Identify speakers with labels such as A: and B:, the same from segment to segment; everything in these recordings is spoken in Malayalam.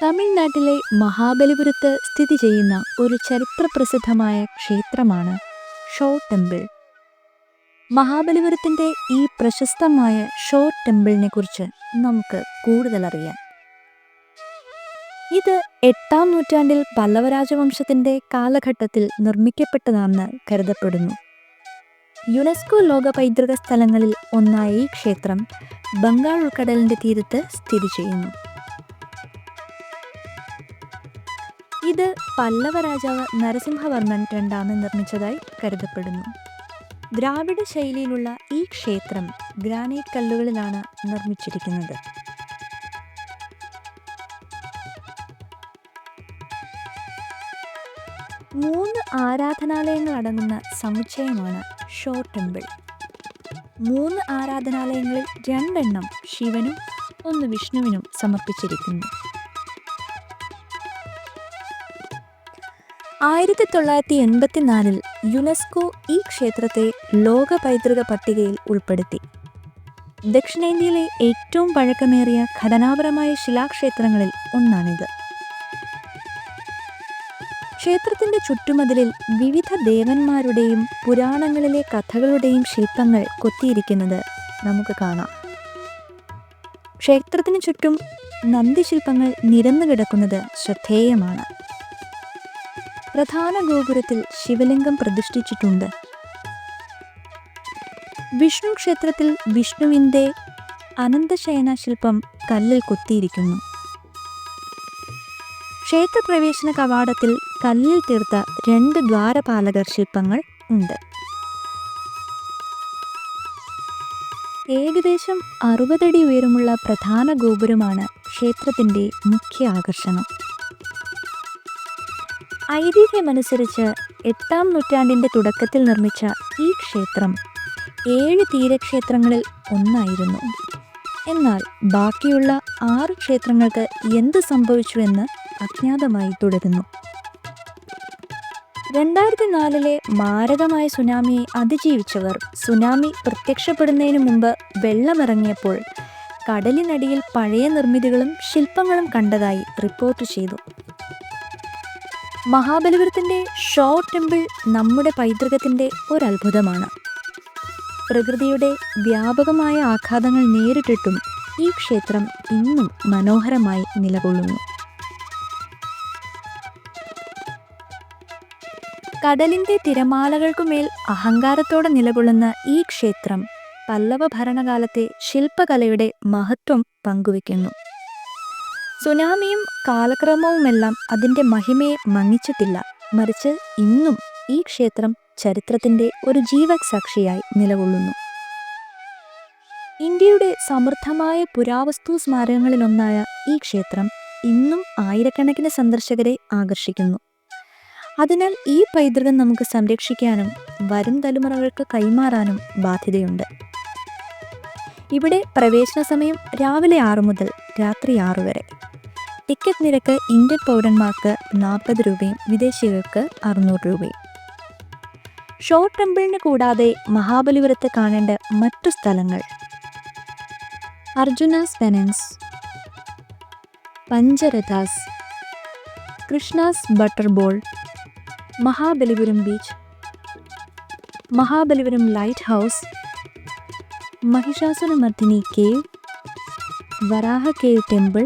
A: തമിഴ്നാട്ടിലെ മഹാബലിപുരത്ത് സ്ഥിതി ചെയ്യുന്ന ഒരു ചരിത്രപ്രസിദ്ധമായ ക്ഷേത്രമാണ് ഷോ ടെമ്പിൾ. മഹാബലിപുരത്തിൻ്റെ ഈ പ്രശസ്തമായ ഷോ ടെമ്പിളിനെ കുറിച്ച് നമുക്ക് കൂടുതൽ അറിയാം. ഇത് 8-ാം നൂറ്റാണ്ടിൽ പല്ലവ രാജവംശത്തിൻ്റെ കാലഘട്ടത്തിൽ നിർമ്മിക്കപ്പെട്ടതാണെന്ന് കരുതപ്പെടുന്നു. യുനെസ്കോ ലോക പൈതൃക സ്ഥലങ്ങളിൽ ഒന്നായ ഈ ക്ഷേത്രം ബംഗാൾ ഉൾക്കടലിൻ്റെ തീരത്ത് സ്ഥിതി ചെയ്യുന്നു. ഇത് പല്ലവ രാജാവ് നരസിംഹവർമ്മൻ രണ്ടാമൻ നിർമ്മിച്ചതായി കരുതപ്പെടുന്നു. ദ്രാവിഡ ശൈലിയിലുള്ള ഈ ക്ഷേത്രം ഗ്രാനൈറ്റ് കല്ലുകളിലാണ് നിർമ്മിച്ചിരിക്കുന്നത്. മൂന്ന് ആരാധനാലയങ്ങൾ അടങ്ങുന്ന സമുച്ചയമാണ് ഷോ ടെമ്പിൾ. 3 ആരാധനാലയങ്ങളിൽ 2 എണ്ണം ശിവനും 1 വിഷ്ണുവിനും സമർപ്പിച്ചിരിക്കുന്നു. 1984 യുനെസ്കോ ഈ ക്ഷേത്രത്തെ ലോക പൈതൃക പട്ടികയിൽ ഉൾപ്പെടുത്തി. ദക്ഷിണേന്ത്യയിലെ ഏറ്റവും പഴക്കമേറിയ ഘടനാപരമായ ശിലാക്ഷേത്രങ്ങളിൽ ഒന്നാണിത്. ക്ഷേത്രത്തിൻ്റെ ചുറ്റുമതിലിൽ വിവിധ ദേവന്മാരുടെയും പുരാണങ്ങളിലെ കഥകളുടെയും ശില്പങ്ങൾ കൊത്തിയിരിക്കുന്നത് നമുക്ക് കാണാം. ക്ഷേത്രത്തിന് ചുറ്റും നന്ദിശില്പങ്ങൾ നിരന്നു കിടക്കുന്നത് ശ്രദ്ധേയമാണ്. പ്രധാന ഗോപുരത്തിൽ ശിവലിംഗം പ്രതിഷ്ഠിച്ചിട്ടുണ്ട്. വിഷ്ണു ക്ഷേത്രത്തിൽ വിഷ്ണുവിൻ്റെ അനന്തശയന ശില്പം കല്ലിൽ കൊത്തിയിരിക്കുന്നു. ക്ഷേത്രപ്രവേശന കവാടത്തിൽ കല്ലിൽ തീർത്ത 2 ദ്വാരപാലകർ ശില്പങ്ങൾ ഉണ്ട്. ഏകദേശം 60 അടി ഉയരമുള്ള പ്രധാന ഗോപുരമാണ് ക്ഷേത്രത്തിൻ്റെ മുഖ്യ ആകർഷണം. ഐതിഹ്യമനുസരിച്ച് 8-ാം നൂറ്റാണ്ടിൻ്റെ തുടക്കത്തിൽ നിർമ്മിച്ച ഈ ക്ഷേത്രം 7 തീരക്ഷേത്രങ്ങളിൽ ഒന്നായിരുന്നു. എന്നാൽ ബാക്കിയുള്ള 6 ക്ഷേത്രങ്ങൾക്ക് എന്ത് സംഭവിച്ചുവെന്ന് അജ്ഞാതമായി തുടരുന്നു. 2004 മാരകമായ സുനാമിയെ അതിജീവിച്ചവർ സുനാമി പ്രത്യക്ഷപ്പെടുന്നതിന് മുമ്പ് വെള്ളമിറങ്ങിയപ്പോൾ കടലിനടിയിൽ പഴയ നിർമ്മിതികളും ശില്പങ്ങളും കണ്ടതായി റിപ്പോർട്ട് ചെയ്തു. മഹാബലിപുരത്തിൻ്റെ ഷോ ടെമ്പിൾ നമ്മുടെ പൈതൃകത്തിൻ്റെ ഒരത്ഭുതമാണ്. പ്രകൃതിയുടെ വ്യാപകമായ ആഘാതങ്ങൾ നേരിട്ടിട്ടും ഈ ക്ഷേത്രം ഇന്നും മനോഹരമായി നിലകൊള്ളുന്നു. കടലിൻ്റെ തിരമാലകൾക്കുമേൽ അഹങ്കാരത്തോടെ നിലകൊള്ളുന്ന ഈ ക്ഷേത്രം പല്ലവ ഭരണകാലത്തെ ശില്പകലയുടെ മഹത്വം പങ്കുവയ്ക്കുന്നു. സുനാമിയും കാലക്രമവുമെല്ലാം അതിൻ്റെ മഹിമയെ മങ്ങിച്ചിട്ടില്ല. മറിച്ച് ഇന്നും ഈ ക്ഷേത്രം ചരിത്രത്തിൻ്റെ ഒരു ജീവസാക്ഷിയായി നിലകൊള്ളുന്നു. ഇന്ത്യയുടെ സമൃദ്ധമായ പുരാവസ്തു സ്മാരകങ്ങളിലൊന്നായ ഈ ക്ഷേത്രം ഇന്നും ആയിരക്കണക്കിന് സന്ദർശകരെ ആകർഷിക്കുന്നു. അതിനാൽ ഈ പൈതൃകം നമുക്ക് സംരക്ഷിക്കാനും വരും തലമുറകൾക്ക് കൈമാറാനും ബാധ്യതയുണ്ട്. ഇവിടെ പ്രവേശന സമയം രാവിലെ 6 മുതൽ രാത്രി 6 വരെ. ടിക്കറ്റ് നിരക്ക് ഇന്ത്യൻ പൗരന്മാർക്ക് 40 രൂപയും വിദേശികൾക്ക് 600 രൂപയും. ഷോ ടെമ്പിളിന് കൂടാതെ മഹാബലിപുരത്ത് കാണേണ്ട മറ്റു സ്ഥലങ്ങൾ: Arjuna's penance, Pancharathas, Krishna's butter ball, Mahabalipuram beach, Mahabalipuram lighthouse, Mahishasuramardini cave, Varaha cave temple,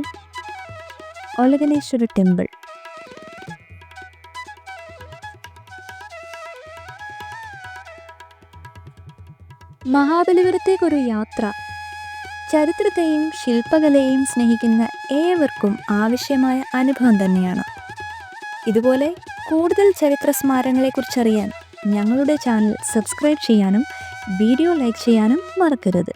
A: Olakkaneswara temple. മഹാബലിപുരത്തേക്കൊരു യാത്ര ചരിത്രത്തെയും ശില്പകലയെയും സ്നേഹിക്കുന്ന ഏവർക്കും ആവശ്യമായ അനുഭവം തന്നെയാണ്. ഇതുപോലെ കൂടുതൽ ചരിത്ര സ്മാരകങ്ങളെക്കുറിച്ചറിയാൻ ഞങ്ങളുടെ ചാനൽ സബ്സ്ക്രൈബ് ചെയ്യാനും വീഡിയോ ലൈക്ക് ചെയ്യാനും മറക്കരുത്.